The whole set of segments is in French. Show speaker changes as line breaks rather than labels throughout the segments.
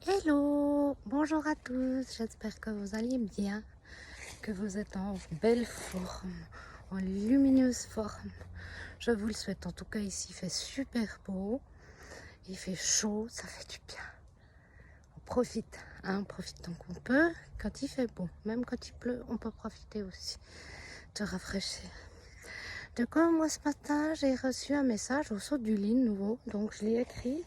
Hello, bonjour à tous, j'espère que vous allez bien, que vous êtes en belle forme, en lumineuse forme. Je vous le souhaite, en tout cas ici il fait super beau, il fait chaud, ça fait du bien. On profite, on profite tant qu'on peut, quand il fait beau, même quand il pleut, on peut profiter aussi de rafraîchir. Du coup, moi ce matin j'ai reçu un message au saut du lit nouveau, donc je l'ai écrit.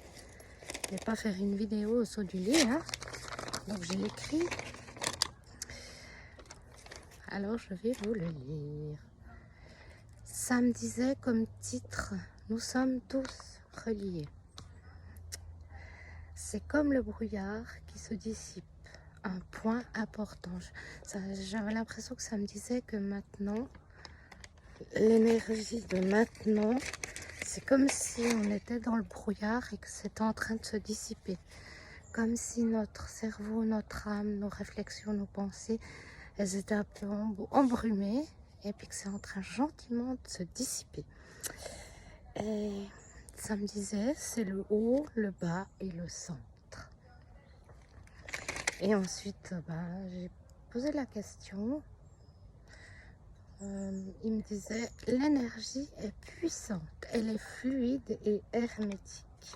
Je ne vais pas faire une vidéo au saut du lit, hein. Donc j'ai écrit. Alors je vais vous le lire. Ça me disait comme titre, nous sommes tous reliés. C'est comme le brouillard qui se dissipe. Un point important. J'avais l'impression que ça me disait que maintenant, l'énergie de maintenant, c'est comme si on était dans le brouillard et que c'était en train de se dissiper. Comme si notre cerveau, notre âme, nos réflexions, nos pensées, elles étaient un peu embrumées et puis que c'est en train gentiment de se dissiper. Et ça me disait, c'est le haut, le bas et le centre. Et ensuite, j'ai posé la question. Il me disait, l'énergie est puissante, elle est fluide et hermétique.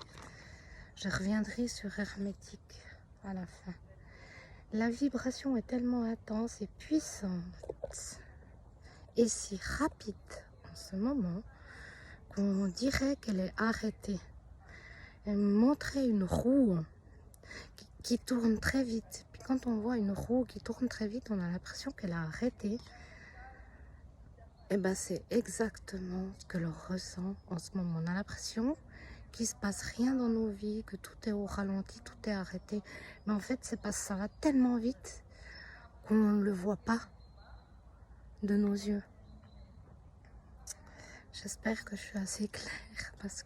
Je reviendrai sur hermétique à la fin. La vibration est tellement intense et puissante et si rapide en ce moment qu'on dirait qu'elle est arrêtée. Elle me montrait une roue qui tourne très vite. Puis quand on voit une roue qui tourne très vite, on a l'impression qu'elle a arrêté. Et ben c'est exactement ce que l'on ressent en ce moment. On a l'impression qu'il ne se passe rien dans nos vies, que tout est au ralenti, tout est arrêté. Mais en fait, ça va tellement vite qu'on ne le voit pas de nos yeux. J'espère que je suis assez claire parce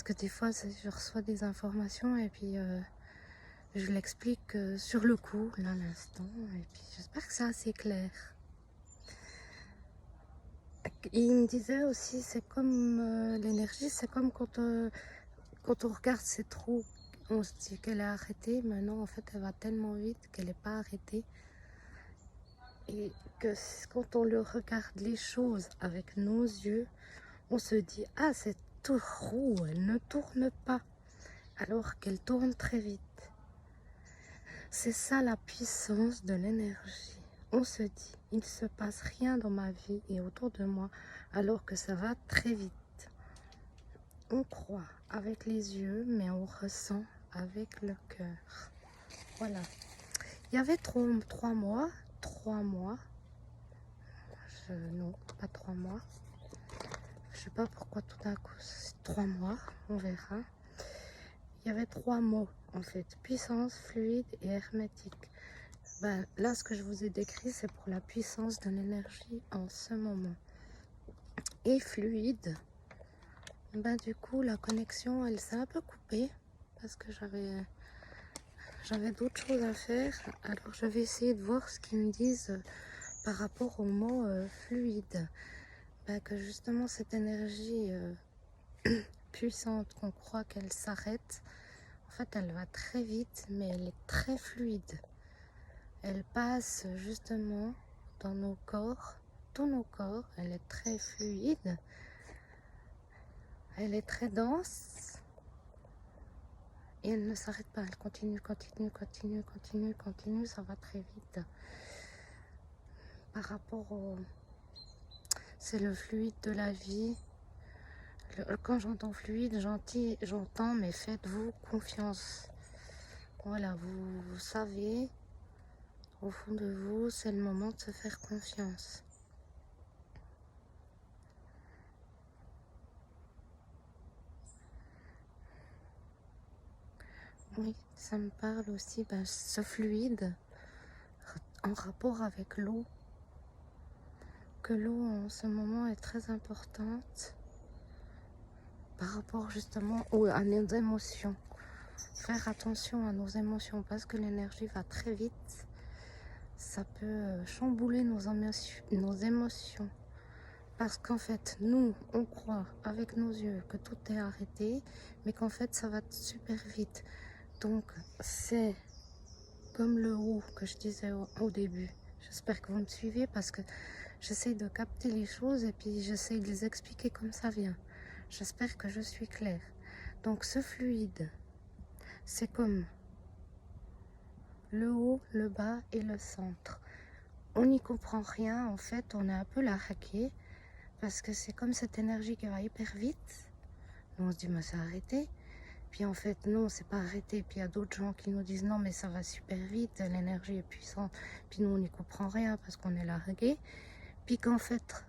que des fois, je reçois des informations et puis je l'explique sur le coup, là, à l'instant. Et puis j'espère que c'est assez clair. Il me disait aussi, c'est comme l'énergie, c'est comme quand on regarde cette trous, on se dit qu'elle est arrêtée, mais non, en fait, elle va tellement vite qu'elle n'est pas arrêtée. Et que quand on le regarde les choses avec nos yeux, on se dit, ah, cette roue, elle ne tourne pas, alors qu'elle tourne très vite. C'est ça la puissance de l'énergie. On se dit, il ne se passe rien dans ma vie et autour de moi, alors que ça va très vite. On croit avec les yeux, mais on ressent avec le cœur. Voilà. Il y avait 3 mois. Non, pas 3 mois. Je sais pas pourquoi tout d'un coup c'est 3 mois. On verra. Il y avait 3 mots en fait. Puissance, fluide et hermétique. Là, ce que je vous ai décrit, c'est pour la puissance de l'énergie en ce moment. Et fluide. Du coup, la connexion, elle s'est un peu coupée parce que j'avais d'autres choses à faire. Alors, je vais essayer de voir ce qu'ils me disent par rapport au mot fluide. Que justement, cette énergie puissante qu'on croit qu'elle s'arrête, en fait, elle va très vite, mais elle est très fluide. Elle passe justement dans nos corps, tous nos corps. Elle est très fluide. Elle est très dense. Et elle ne s'arrête pas, elle continue, ça va très vite. Par rapport au... C'est le fluide de la vie. Quand j'entends fluide, j'entends, mais faites-vous confiance. Voilà, vous savez, au fond de vous, c'est le moment de se faire confiance. Oui, ça me parle aussi, ce fluide en rapport avec l'eau. Que l'eau en ce moment est très importante par rapport justement à nos émotions. Faire attention à nos émotions parce que l'énergie va très vite. Ça peut chambouler nos émotions. Parce qu'en fait, nous, on croit avec nos yeux que tout est arrêté, mais qu'en fait, ça va super vite. Donc c'est comme le haut que je disais au début. J'espère que vous me suivez parce que j'essaie de capter les choses et puis j'essaie de les expliquer comme ça vient. J'espère que je suis claire. Donc ce fluide, c'est comme le haut, le bas et le centre. On n'y comprend rien, en fait, on est un peu largué parce que c'est comme cette énergie qui va hyper vite. On se dit, mais c'est arrêté. Puis en fait, non, c'est pas arrêté. Puis il y a d'autres gens qui nous disent, non, mais ça va super vite, l'énergie est puissante. Puis nous, on n'y comprend rien parce qu'on est largué. Puis qu'en fait,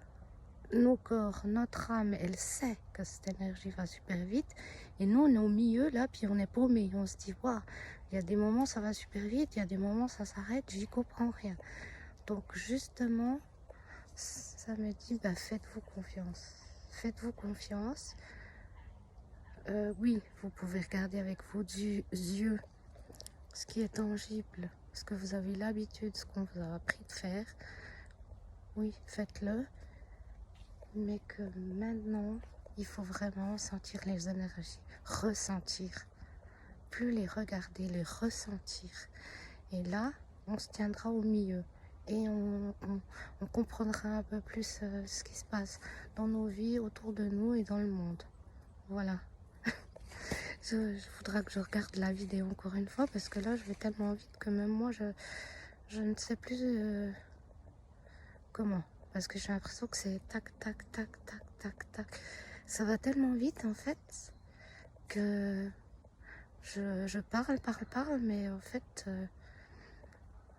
nos corps, notre âme, elle sait que cette énergie va super vite. Et nous, on est au milieu, là, puis on est paumé. On se dit, waouh, il y a des moments, ça va super vite, il y a des moments, ça s'arrête, j'y comprends rien. Donc justement, ça me dit, bah, faites-vous confiance. Faites-vous confiance. Oui, vous pouvez regarder avec vos yeux ce qui est tangible, ce que vous avez l'habitude, ce qu'on vous a appris de faire. Oui, faites-le. Mais que maintenant, il faut vraiment sentir les énergies, ressentir. Plus les regarder, les ressentir. Et là, on se tiendra au milieu. Et on comprendra un peu plus ce qui se passe dans nos vies, autour de nous et dans le monde. Voilà. Je voudrais que je regarde la vidéo encore une fois parce que là, je vais tellement vite que même moi, je ne sais plus comment. Parce que j'ai l'impression que c'est tac, tac, tac, tac, tac, tac. Ça va tellement vite en fait que je parle, mais en fait,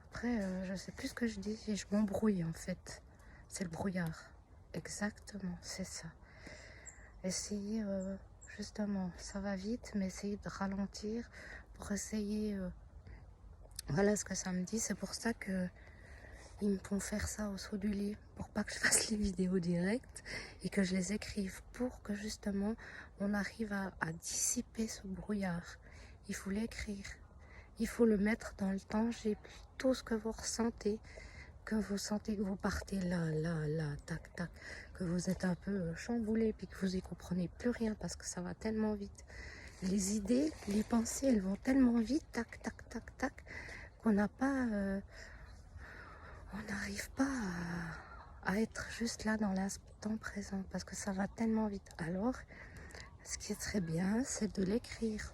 après, je sais plus ce que je dis et je m'embrouille en fait. C'est le brouillard. Exactement, c'est ça. Essayez, justement, ça va vite, mais essayez de ralentir pour essayer. Voilà ce que ça me dit. C'est pour ça que ils me font faire ça au saut du lit pour pas que je fasse les vidéos directes et que je les écrive pour que justement on arrive à dissiper ce brouillard. Il faut l'écrire, il faut le mettre dans le tangible, tout ce que vous ressentez, que vous sentez que vous partez là, tac, tac, que vous êtes un peu chamboulé puis que vous y comprenez plus rien parce que ça va tellement vite. Les idées, les pensées, elles vont tellement vite, tac, tac, tac, tac, qu'on n'a pas... on n'arrive pas à être juste là dans l'instant présent parce que ça va tellement vite. Alors, ce qui est très bien, c'est de l'écrire,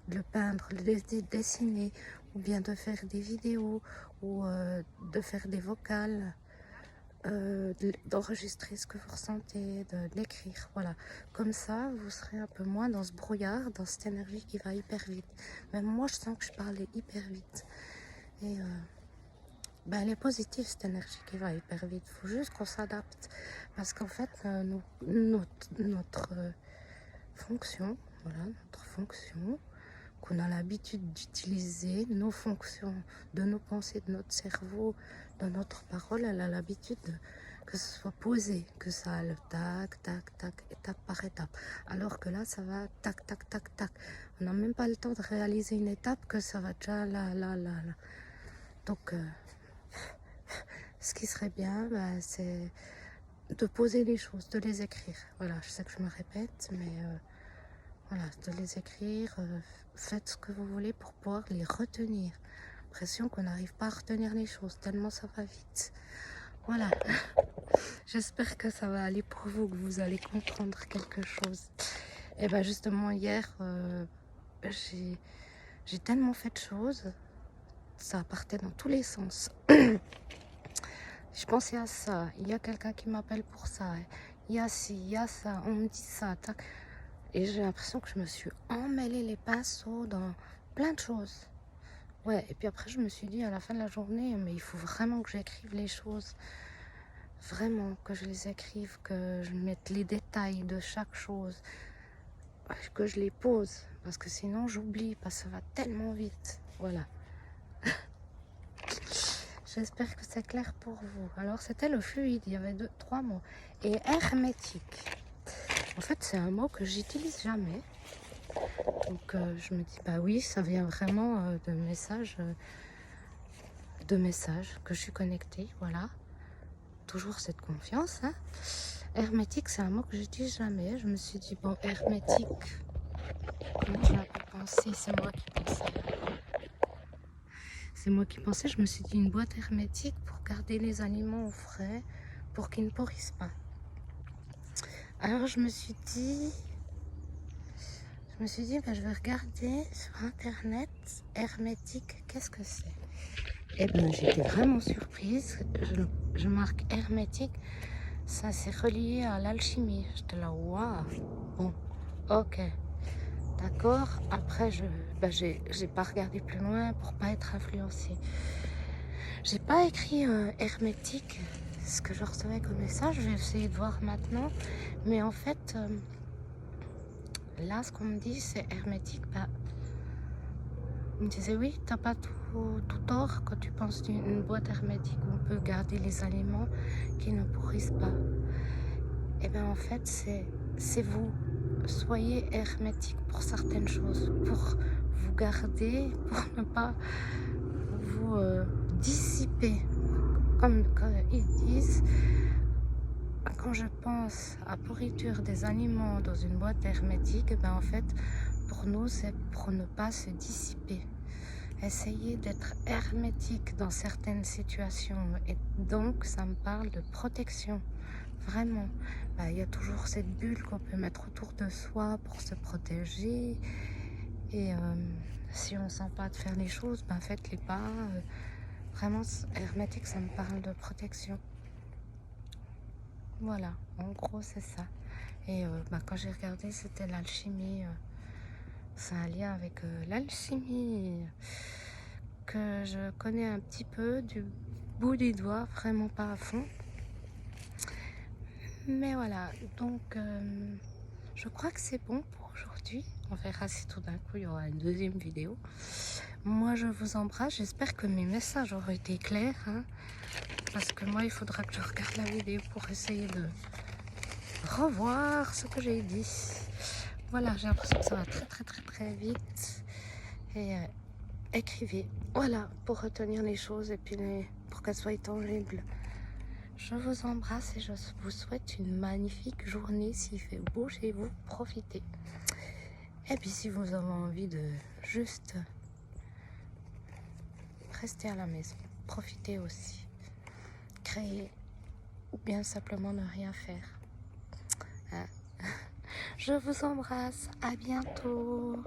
de le peindre, de le dessiner, ou bien de faire des vidéos, ou de faire des vocales, d'enregistrer ce que vous ressentez, de l'écrire. Voilà. Comme ça, vous serez un peu moins dans ce brouillard, dans cette énergie qui va hyper vite. Même moi, je sens que je parlais hyper vite. Et... ben, elle est positive cette énergie qui va hyper vite. Il faut juste qu'on s'adapte. Parce qu'en fait, notre fonction, voilà, notre fonction qu'on a l'habitude d'utiliser, nos fonctions de nos pensées, de notre cerveau, de notre parole, elle a l'habitude que ce soit posé, que ça aille tac, tac, tac, étape par étape. Alors que là, ça va tac, tac, tac, tac. On n'a même pas le temps de réaliser une étape que ça va déjà là. Donc... ce qui serait bien, bah, c'est de poser les choses, de les écrire. Voilà, je sais que je me répète, mais voilà, de les écrire. Faites ce que vous voulez pour pouvoir les retenir. L'impression qu'on n'arrive pas à retenir les choses, tellement ça va vite. Voilà. J'espère que ça va aller pour vous, que vous allez comprendre quelque chose. Et bien justement, hier, j'ai tellement fait de choses, ça partait dans tous les sens. Je pensais à ça, il y a quelqu'un qui m'appelle pour ça, il y a ci, il y a ça, on me dit ça, tac. Et j'ai l'impression que je me suis emmêlé les pinceaux dans plein de choses. Ouais, et puis après je me suis dit à la fin de la journée, mais il faut vraiment que j'écrive les choses. Vraiment, que je les écrive, que je mette les détails de chaque chose. Que je les pose, parce que sinon j'oublie, parce que ça va tellement vite. Voilà. J'espère que c'est clair pour vous. Alors, c'était le fluide. Il y avait 3 mots. Et hermétique. En fait, c'est un mot que j'utilise jamais. Donc, je me dis, bah oui, ça vient vraiment de messages que je suis connectée. Voilà. Toujours cette confiance. Hein. Hermétique, c'est un mot que j'utilise jamais. Je me suis dit, bon, hermétique. Comment je l'ai pensé, c'est moi qui pensais. C'est moi qui pensais, je me suis dit une boîte hermétique pour garder les aliments au frais, pour qu'ils ne pourrissent pas. Alors je me suis dit, bah, je vais regarder sur internet hermétique, qu'est-ce que c'est? Et bien j'étais vraiment surprise, je marque hermétique, ça c'est relié à l'alchimie. J'étais là, waouh, bon, ok. D'accord, après j'ai pas regardé plus loin pour pas être influencée. J'ai pas écrit hermétique, ce que je recevais comme message, je vais essayer de voir maintenant. Mais en fait, là ce qu'on me dit c'est hermétique. Bah, on me disait oui, t'as pas tout tort quand tu penses d'une boîte hermétique où on peut garder les aliments qui ne pourrissent pas. Et bien en fait c'est vous. Soyez hermétique pour certaines choses, pour vous garder, pour ne pas vous dissiper. Comme ils disent, quand je pense à pourriture des aliments dans une boîte hermétique, ben en fait, pour nous, c'est pour ne pas se dissiper. Essayez d'être hermétique dans certaines situations. Et donc, ça me parle de protection. Vraiment, il y a toujours cette bulle qu'on peut mettre autour de soi pour se protéger. Et si on ne sent pas de faire les choses, faites-les pas. Vraiment, hermétique, ça me parle de protection. Voilà, en gros, c'est ça. Et quand j'ai regardé, c'était l'alchimie. C'est un lien avec l'alchimie que je connais un petit peu du bout des doigts, vraiment pas à fond. Mais voilà, donc je crois que c'est bon pour aujourd'hui. On verra si tout d'un coup il y aura une deuxième vidéo. Moi je vous embrasse, j'espère que mes messages auront été clairs. Hein, parce que moi il faudra que je regarde la vidéo pour essayer de revoir ce que j'ai dit. Voilà, j'ai l'impression que ça va très vite. Et écrivez, voilà, pour retenir les choses et puis pour qu'elles soient tangibles. Je vous embrasse et je vous souhaite une magnifique journée. S'il fait beau chez vous, profitez. Et puis si vous avez envie de juste rester à la maison, profitez aussi. Créer ou bien simplement ne rien faire. Hein? Je vous embrasse, à bientôt.